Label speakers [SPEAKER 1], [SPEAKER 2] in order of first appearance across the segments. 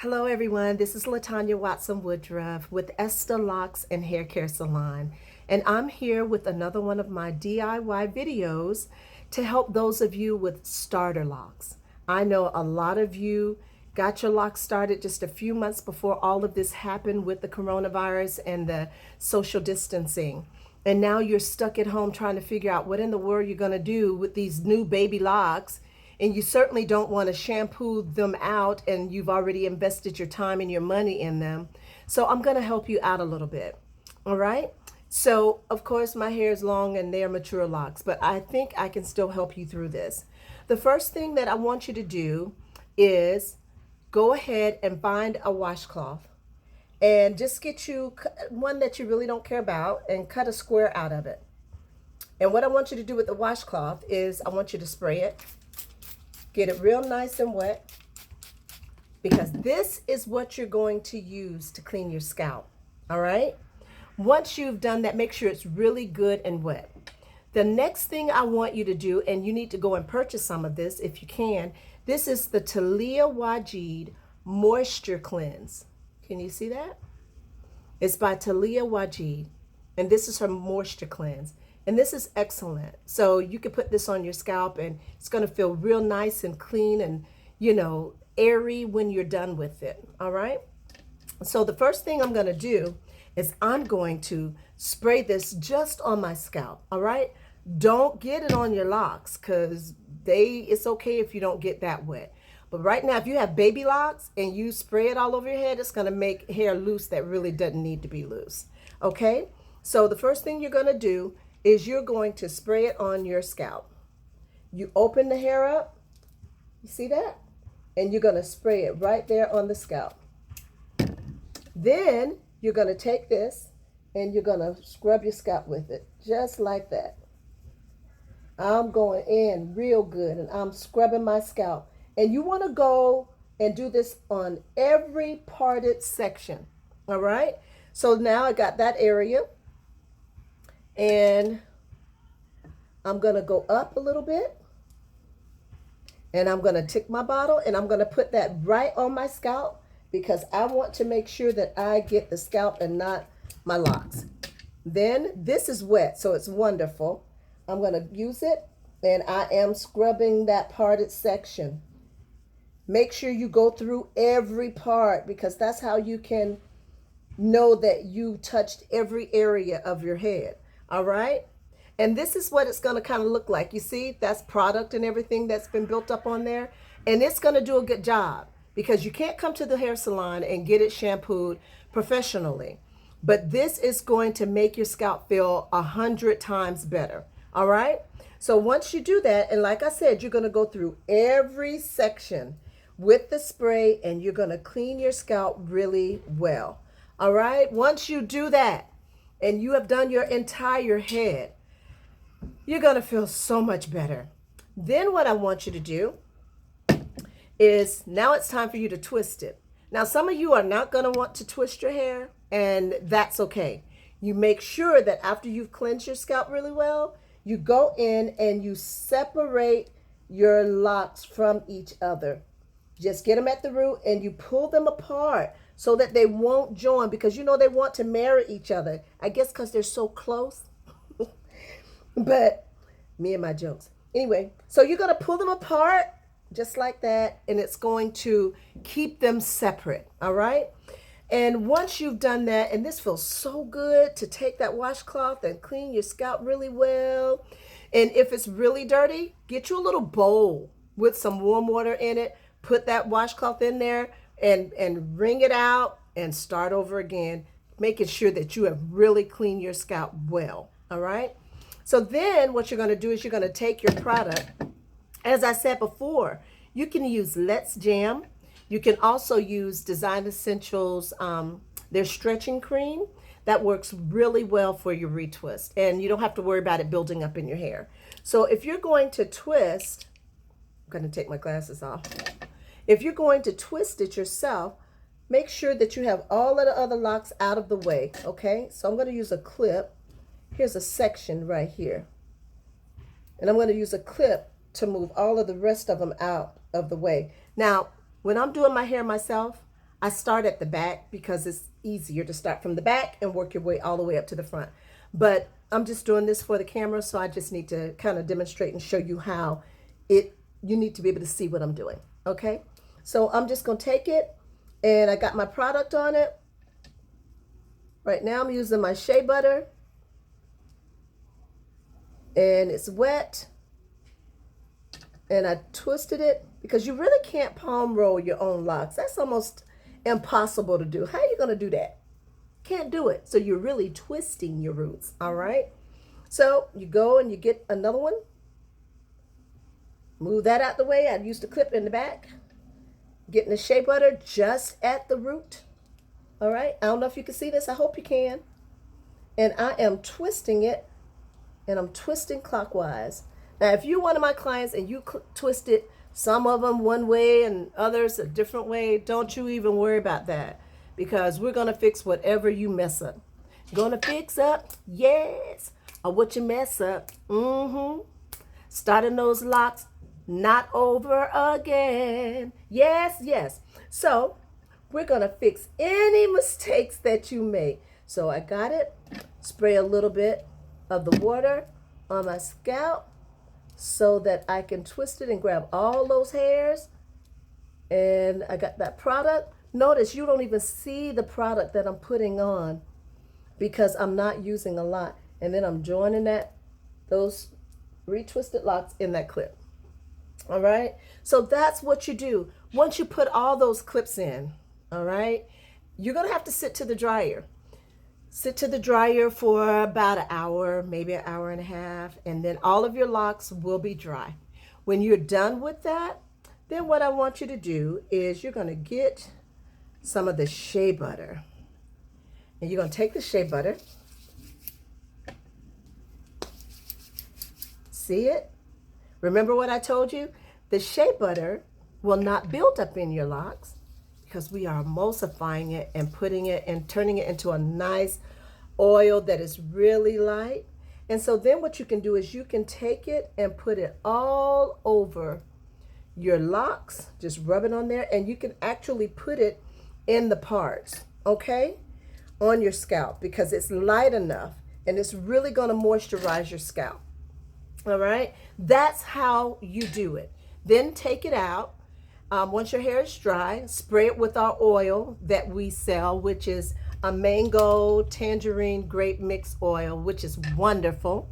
[SPEAKER 1] Hello everyone, this is Latanya Watson Woodruff with Esther Locks and Hair Care Salon, and I'm here with another one of my DIY videos to help those of you with starter locks. I know a lot of you got your locks started just a few months before all of this happened with the coronavirus and the social distancing. And now you're stuck at home trying to figure out what in the world you're going to do with these new baby locks, and you certainly don't want to shampoo them out, and you've already invested your time and your money in them. So I'm going to help you out a little bit. All right. So of course my hair is long and they're mature locks, but I think I can still help you through this. The first thing that I want you to do is go ahead and find a washcloth and just get you one that you really don't care about and cut a square out of it. And what I want you to do with the washcloth is I want you to spray it. Get it real nice and wet, because this is what you're going to use to clean your scalp. All right. Once you've done that, make sure it's really good and wet. The next thing I want you to do, and you need to go and purchase some of this if you can, this is the Talia Wajid Moisture Cleanse. Can you see that? It's by Talia Wajid, and this is her moisture cleanse. And this is excellent. So you can put this on your scalp and it's going to feel real nice and clean and, airy when you're done with it. All right. So the first thing I'm going to do is I'm going to spray this just on my scalp. All right. Don't get it on your locks, because it's okay if you don't get that wet. But right now, if you have baby locks and you spray it all over your head, it's going to make hair loose that really doesn't need to be loose. Okay. So the first thing you're going to do is you're going to spray it on your scalp. You open the hair up, you see that? And you're going to spray it right there on the scalp. Then you're going to take this and you're going to scrub your scalp with it, just like that. I'm going in real good and I'm scrubbing my scalp. And you want to go and do this on every parted section. All right? So now I got that area. And I'm going to go up a little bit, and I'm going to take my bottle and I'm going to put that right on my scalp, because I want to make sure that I get the scalp and not my locks. Then this is wet, so it's wonderful. I'm going to use it, and I am scrubbing that parted section. Make sure you go through every part, because that's how you can know that you touched every area of your head. All right. And this is what it's going to kind of look like. You see, that's product and everything that's been built up on there. And it's going to do a good job, because you can't come to the hair salon and get it shampooed professionally. But this is going to make your scalp feel 100 times better. All right. So once you do that, and like I said, you're going to go through every section with the spray, and you're going to clean your scalp really well. All right. Once you do that, and you have done your entire head, you're going to feel so much better. Then what I want you to do is, now it's time for you to twist it. Now, some of you are not going to want to twist your hair, and that's okay. You make sure that after you've cleansed your scalp really well, you go in and you separate your locks from each other. Just get them at the root and you pull them apart so that they won't join, because they want to marry each other. I guess because they're so close. But me and my jokes. Anyway, so you're going to pull them apart just like that, and it's going to keep them separate. All right. And once you've done that, and this feels so good to take that washcloth and clean your scalp really well. And if it's really dirty, get you a little bowl with some warm water in it. Put that washcloth in there and wring it out and start over again, making sure that you have really cleaned your scalp well. All right. So then what you're going to do is you're going to take your product. As I said before, you can use Let's Jam. You can also use Design Essentials, their stretching cream. That works really well for your retwist, and you don't have to worry about it building up in your hair. So if you're going to twist, I'm going to take my glasses off. If you're going to twist it yourself, make sure that you have all of the other locks out of the way. Okay, so I'm going to use a clip. Here's a section right here. And I'm going to use a clip to move all of the rest of them out of the way. Now, when I'm doing my hair myself, I start at the back because it's easier to start from the back and work your way all the way up to the front. But I'm just doing this for the camera, so I just need to kind of demonstrate and show you how you need to be able to see what I'm doing, okay? So I'm just gonna take it, and I got my product on it. Right now I'm using my shea butter, and it's wet, and I twisted it because you really can't palm roll your own locks. That's almost impossible to do. How are you gonna do that? Can't do it. So you're really twisting your roots, all right? So you go and you get another one. Move that out the way. I used a clip in the back. Getting the shea butter just at the root. All right. I don't know if you can see this. I hope you can. And I am twisting it, and I'm twisting clockwise. Now, if you're one of my clients and you twist it, some of them one way and others a different way, don't you even worry about that, because we're going to fix whatever you mess up. Gonna fix up, yes, or what you mess up. Starting those locks, not over again. Yes, yes. So we're gonna fix any mistakes that you make. So I got it. Spray a little bit of the water on my scalp so that I can twist it and grab all those hairs. And I got that product. Notice you don't even see the product that I'm putting on because I'm not using a lot. And then I'm joining those retwisted locks in that clip. All right. So that's what you do. Once you put all those clips in, all right, you're going to have to sit to the dryer. Sit to the dryer for about an hour, maybe an hour and a half, and then all of your locks will be dry. When you're done with that, then what I want you to do is you're going to get some of the shea butter. And you're going to take the shea butter. See it? Remember what I told you? The shea butter will not build up in your locks because we are emulsifying it and putting it and turning it into a nice oil that is really light. And so then what you can do is you can take it and put it all over your locks, just rub it on there, and you can actually put it in the parts, okay, on your scalp because it's light enough and it's really going to moisturize your scalp. All right, that's how you do it. Then take it out. Once your hair is dry, spray it with our oil that we sell, which is a mango tangerine grape mix oil, which is wonderful.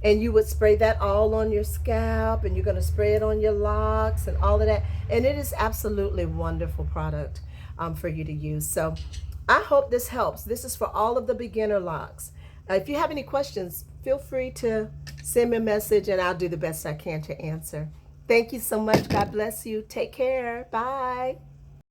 [SPEAKER 1] And you would spray that all on your scalp, and you're going to spray it on your locks and all of that. And it is absolutely wonderful product for you to use. So I hope this helps. This is for all of the beginner locks. If you have any questions, feel free to send me a message and I'll do the best I can to answer. Thank you so much. God bless you. Take care. Bye.